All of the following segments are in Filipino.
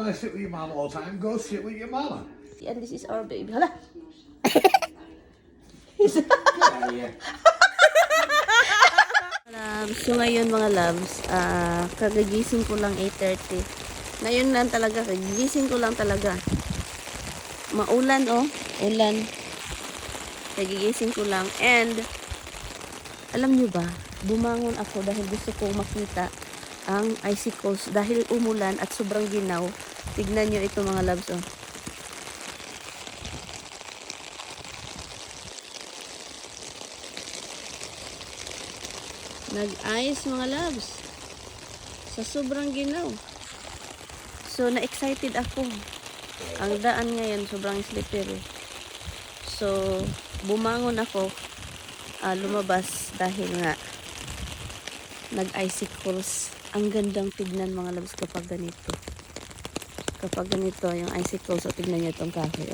want to sit with your mum all the time, go sit with your mama. And this is our baby. Hala! Get out of here. Loves, so ngayon mga loves, kagagising ko lang 8:30. Ngayon lang talaga, kagigising ko lang talaga. Maulan oh, ulan. Kagigising ko lang. And, alam nyo ba, bumangon ako dahil gusto kong makita ang icicles dahil umulan at sobrang ginaw. Tignan nyo ito mga loves oh. Nag-ice mga loves sa sobrang ginaw. So na-excited ako. Ang daan ngayon sobrang slippery. So bumangon ako, lumabas dahil nga nag-icicles. Ang gandang tignan mga loves kapag ganito. Kapag ganito yung icicles, so tignan nyo itong cafe.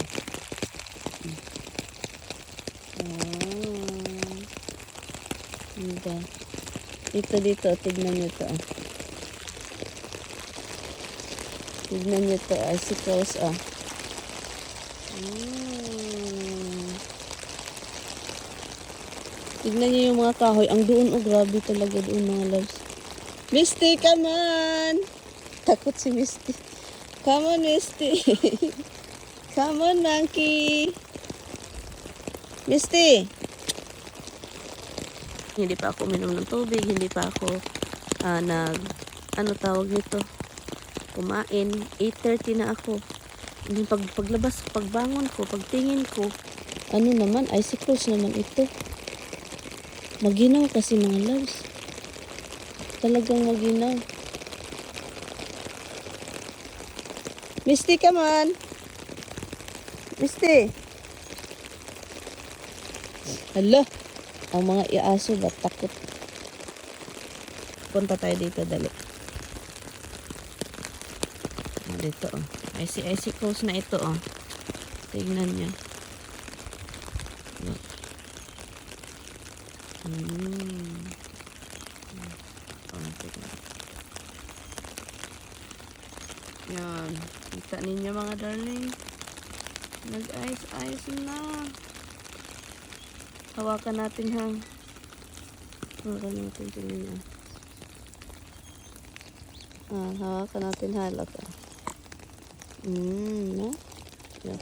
Okay. Dito, tignan nyo to. Tignan nyo to, icicles, oh. Tignan nyo yung mga kahoy. Ang doon, oh, grabe talaga doon mga loves. Misty, come on! Takot si Misty. Come on, Misty. Come on, monkey. Misty! Hindi pa ako uminom ng tubig, hindi pa ako ano tawag nito, kumain. 8:30 na ako. Paglabas, pagbangon ko, pagtingin ko, ano naman, icicles naman ito. Maginaw kasi mga loves. Talagang maginaw. Misty, come on. Misty. Hala. Ang mga iaso ba takot. Punta tayo dito, dali. Dito, oh. Icicles na ito, oh. Tignan nyo. Yan. Kita ninyo mga darling. Nag-ice na. Hawakan natin ha. Hawakan natin tingin. Hawakan natin halat. No? Yeah.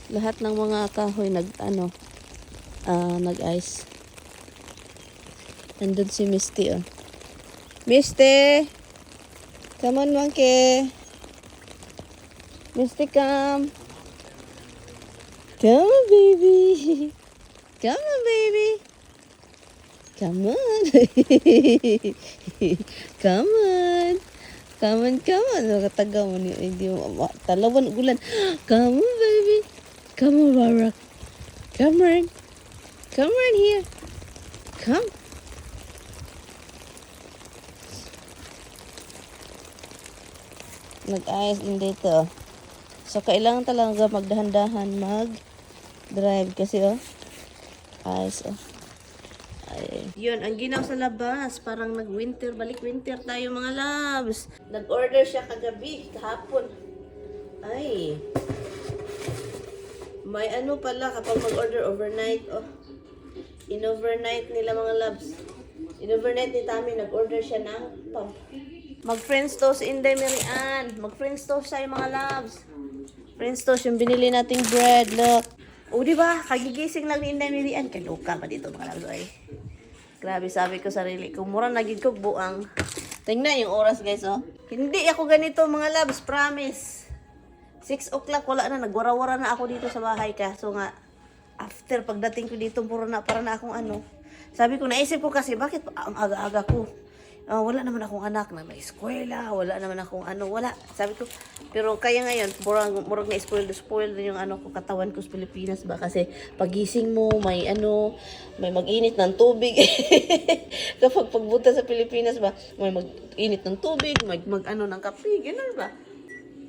Lahat ng mga kahoy nag-ice. Nandun si Misty oh. Misty! Come on monkey! Misty come! Come on baby! Come on, baby. Come on. Come on. Come on, come on. Nakataga mo niyo. Hindi mo. Talawan ulan. Come on, baby. Come on, Barbara. Come on. Come on here. Come. Nag-ayos din dito. So, kailangan talaga magdahan-dahan mag-drive kasi, oh. Ayos, oh. Ay. Yun, ang ginaw sa labas. Parang nag-winter. Balik winter tayo mga loves. Nag-order siya kagabi, kahapon. Ay. May ano pala kapag mag-order overnight, oh. In-overnight nila mga loves. In-overnight ni Tami, nag-order siya ng pump. Mag-French toast, Inday Marian. Mag-French toast tayo mga loves. French toast, yung binili nating bread. Look. O, diba? Kagigising lang ni Inday Marian. Kaluka pa dito mga loves. Ay. Grabe, sabi ko sarili ko. Mura naging ko buang. Tingnan yung oras guys, oh. Hindi ako ganito mga loves, promise. 6 o'clock, wala na. Nagwara-wara na ako dito sa bahay ka. So nga, after pagdating ko dito, para na akong ano. Sabi ko, naisip ko kasi, bakit ang aga-aga ko? Wala naman akong anak na may eskwela, wala naman akong ano, wala. Sabi ko, pero kaya ngayon, murag na spoil din yung ano ko, katawan ko sa Pilipinas ba? Kasi pagising mo, may ano, may mag-init ng tubig. Kapag pagbuta sa Pilipinas ba, may mag-init ng tubig, mag-ano ng kape, gano'n ba?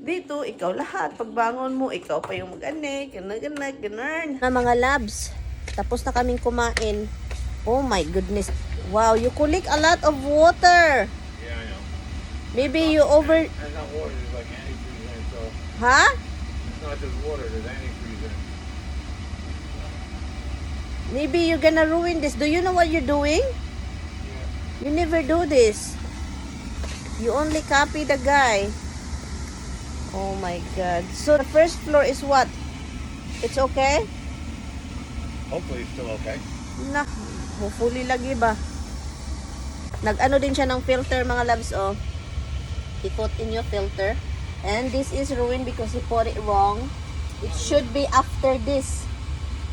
Dito, ikaw lahat. Pagbangon mo, ikaw pa yung mag-anek, gano'n. Na mga labs, tapos na kaming kumain. Oh my goodness. Wow, you collect a lot of water. Yeah, I know. Maybe you over... And not water, there's like antifreeze in it, so Huh? it's not just water, there's antifreeze in it. Maybe you're gonna ruin this. Do you know what you're doing? Yeah. You never do this. You only copy the guy. Oh my God. So the first floor is what? It's okay? Hopefully it's still okay. Nah, hopefully lagi ba? Nag-ano din siya ng filter mga loves, oh. He put in your filter. And this is ruined because he put it wrong. It should be after this.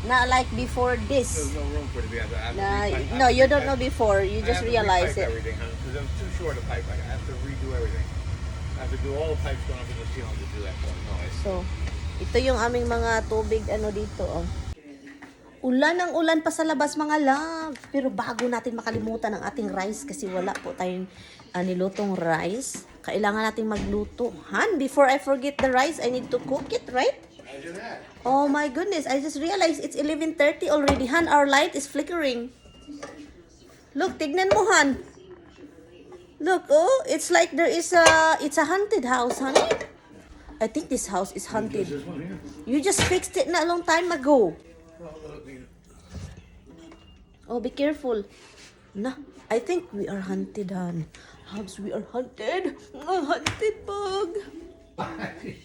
Not like before this. There's no room for it to be after. No, you don't know before. You just realize it. Everything, because I'm too short a pipe. I have to redo everything. I have to do all the pipes going up in the ceiling to do that for noise. So, ito yung aming mga tubig ano dito, oh. Ulan ang ulan pa sa labas mga love. Pero bago natin makalimutan ang ating rice kasi wala po tayong nilutong rice. Kailangan natin magluto. Han, before I forget the rice, I need to cook it, right? Imagine that. Oh my goodness, I just realized it's 11:30 already. Han, our light is flickering. Look, tignan mo, Han. Look, oh, it's like it's a haunted house, honey. I think this house is haunted. This one here? You just fixed it not a long time ago. Oh, be careful. Nah, I think we are hunted, Han. Hugs, we are hunted. Hunted bug.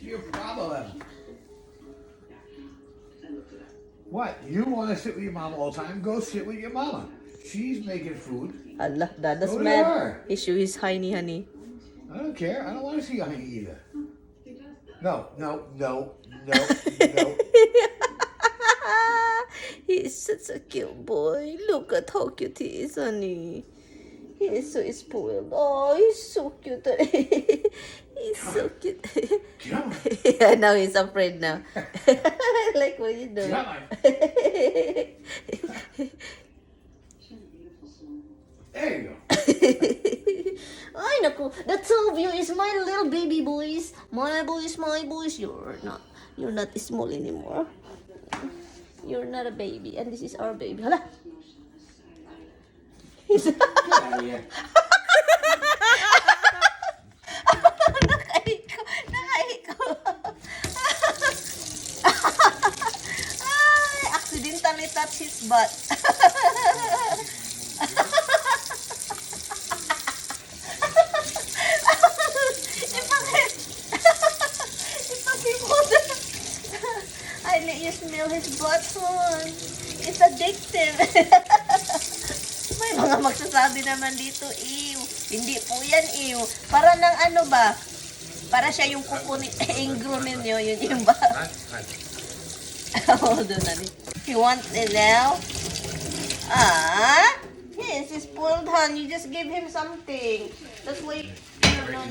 Your problem. What? You want to sit with your mama all the time? Go sit with your mama. She's making food. Allah, Dada's Go to mad. her. Issue is hiney, honey. I don't care. I don't want to see you either. No. He is such a cute boy. Look at how cute he is, honey. He is so spoiled. Oh, he's so cute. He's so cute. Come on. Yeah, now he's afraid now. Like what you doing? Come on. There you go. Ay, naku. The two of you is my little baby boys. My boys, my boys. You're not small anymore. You're not a baby. And this is our baby. Hala. Get out of here. Nakaiko. Ay, accidentally touched his butt. I let you smell his butt, son. It's addictive. May mga magsasabi naman dito, ew. Hindi po yan, ew. Para ng ano ba? Para siya yung kukunin, ingro ninyo, yun yung ba? Hold on, honey. You want it now? Ah? Yes, he's spoiled, hon. You just give him something. That's why, no.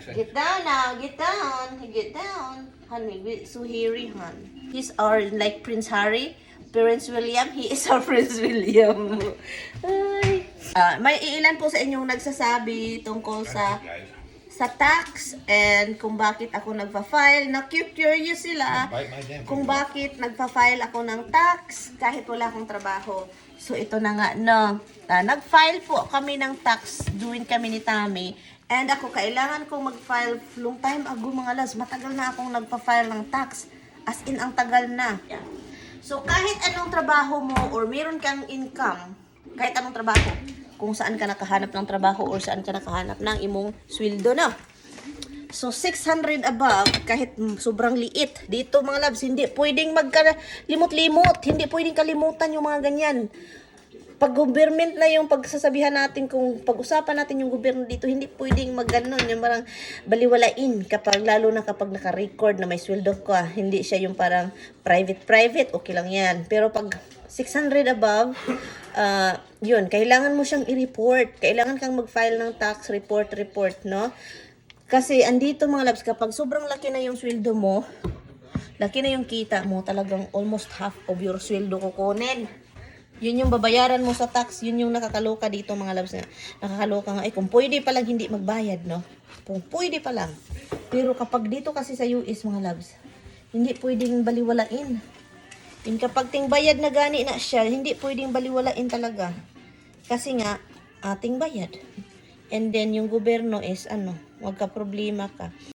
Get down now, get down. Honey, so hairy, hon. He's our, like Prince Harry, Prince William, he is our Prince William. Ay. May ilan po sa inyong nagsasabi tungkol sa tax and kung bakit ako nagpa-file. Na-curious sila kung bakit nagpa-file ako ng tax kahit wala akong trabaho. So ito na nga, no. Nag-file po kami ng tax, doing kami ni Tami. And ako, kailangan kong mag-file long time ago mga las. Matagal na akong nagpa-file ng tax. As in, ang tagal na. Yeah. So, kahit anong trabaho mo or meron kang income, kahit anong trabaho, kung saan ka nakahanap ng trabaho or saan ka nakahanap ng imong sweldo na. So, 600 above, kahit sobrang liit. Dito mga labs, hindi pwedeng magkalimot-limot. Hindi pwedeng kalimutan yung mga ganyan. Pag government na yung pagsasabihan natin, kung pag-usapan natin yung gobyerno dito, hindi pwedeng mag-ganon, yung parang baliwalain kapag, lalo na kapag naka-record na may sweldo ka, hindi siya yung parang private, okay lang yan. Pero pag 600 above, yun, kailangan mo siyang i-report. Kailangan kang mag-file ng tax report, no? Kasi andito mga labs, kapag sobrang laki na yung sweldo mo, laki na yung kita mo, talagang almost half of your sweldo kukunin. Yun yung babayaran mo sa tax, yun yung nakakaloka dito mga labs na. Nakakaloka nga, kung pwede pa lang hindi magbayad, no? Kung pwede pa lang. Pero kapag dito kasi sa US mga labs, hindi pwedeng baliwalain. Yung kapag ting bayad na gani na siya, hindi pwedeng baliwalain talaga. Kasi nga, ating bayad. And then, yung gobyerno is, wag ka problema ka.